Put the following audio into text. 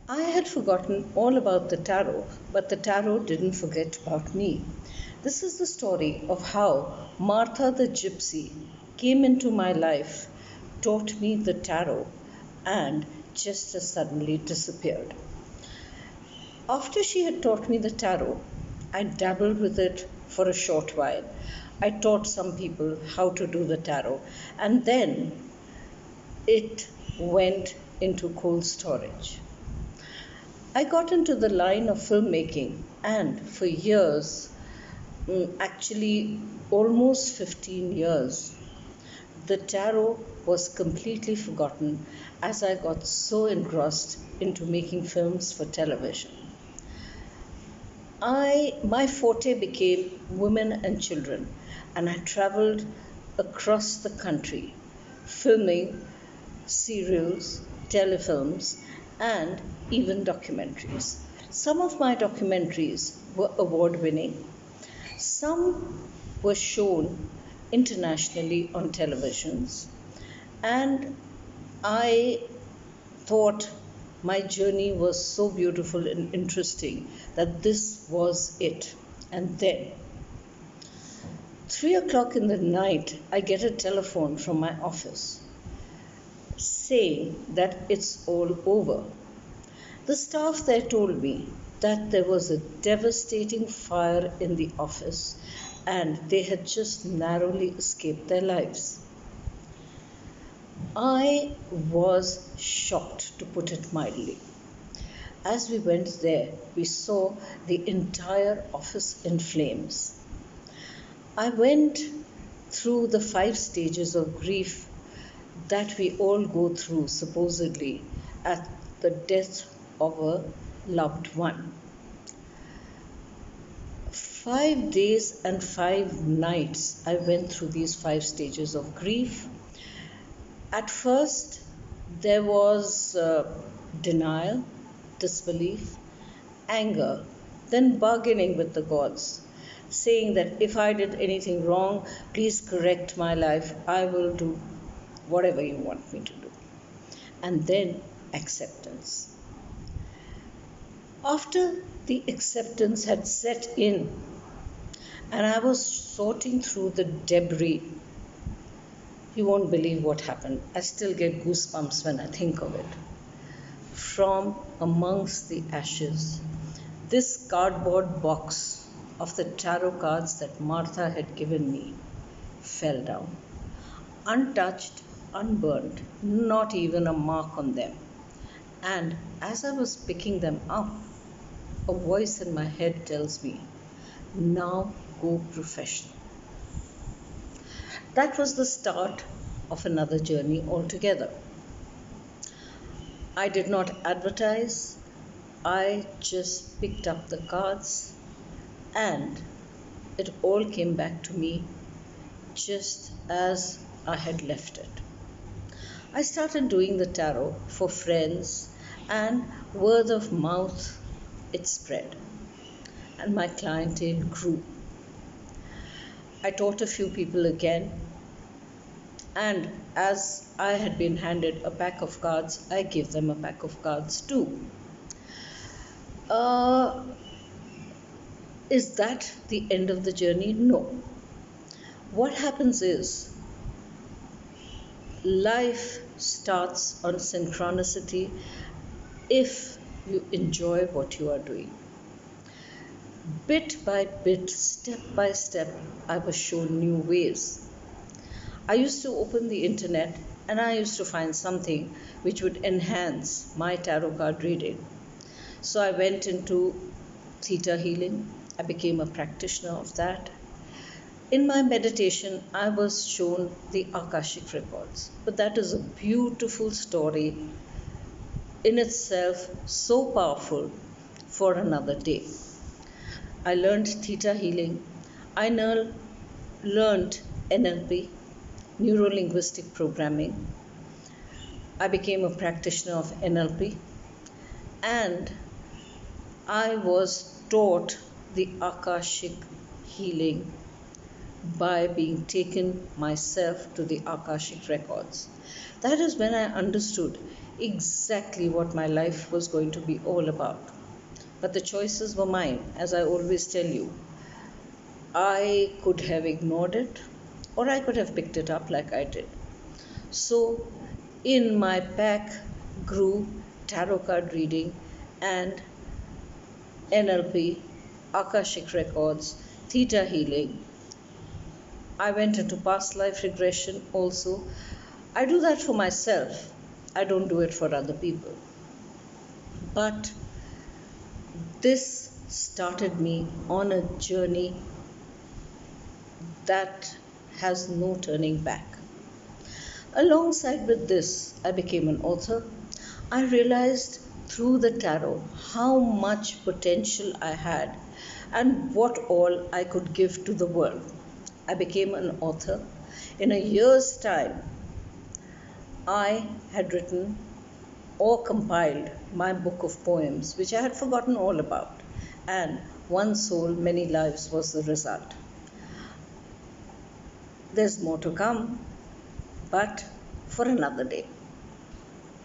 I had forgotten all about the tarot, but the tarot didn't forget about me. This is the story of how Martha the gypsy came into my life, taught me the tarot, and just as suddenly disappeared. After she had taught me the tarot, I dabbled with it for a short while. I taught some people how to do the tarot, and then it went into cold storage. I got into the line of filmmaking, and for years, actually almost 15 years, the tarot was completely forgotten as I got so engrossed into making films for television. My forte became women and children, and I traveled across the country filming serials, telefilms, and even documentaries. Some of my documentaries were award winning, some were shown internationally on televisions, and I thought my journey was so beautiful and interesting that this was it. And then, 3 o'clock in the night, I get a telephone from my office saying that it's all over. The staff there told me that there was a devastating fire in the office and they had just narrowly escaped their lives. I was shocked, to put it mildly. As we went there, we saw the entire office in flames. I went through the 5 stages of grief that we all go through, supposedly, at the death of a loved one. 5 days and 5 nights, I went through these 5 stages of grief. At first, there was denial, disbelief, anger, then bargaining with the gods, saying that if I did anything wrong, please correct my life. I will do whatever you want me to do. And then acceptance. After the acceptance had set in, and I was sorting through the debris, you won't believe what happened. I still get goosebumps when I think of it. From amongst the ashes, this cardboard box of the tarot cards that Martha had given me fell down. Untouched, unburned, not even a mark on them. And as I was picking them up, a voice in my head tells me, now go professional. That was the start of another journey altogether. I did not advertise, I just picked up the cards and it all came back to me just as I had left it. I started doing the tarot for friends, and word of mouth it spread, and my clientele grew. I taught a few people again, and as I had been handed a pack of cards, I gave them a pack of cards too. Uh, is that the end of the journey? No. What happens is life starts on synchronicity if you enjoy what you are doing. Bit by bit, step by step, I was shown new ways. I used to open the internet and I used to find something which would enhance my tarot card reading. So I went into theta healing. I became a practitioner of that. In my meditation, I was shown the Akashic records. But that is a beautiful story in itself, so powerful, for another day. I learned theta healing. I learned NLP, neuro linguistic programming. I became a practitioner of NLP, and I was taught the Akashic healing by being taken myself to the Akashic records. That is when I understood exactly what my life was going to be all about. But the choices were mine, as I always tell you. I could have ignored it, or I could have picked it up like I did. So, in my pack grew tarot card reading and NLP, Akashic records, theta healing. I went into past life regression also. I do that for myself. I don't do it for other people. But this started me on a journey that has no turning back. Alongside with this, I became an author. I realized through the tarot how much potential I had and what all I could give to the world. I became an author. In a year's time, I had written or compiled my book of poems, which I had forgotten all about, and One Soul, Many Lives was the result. There's more to come, but for another day.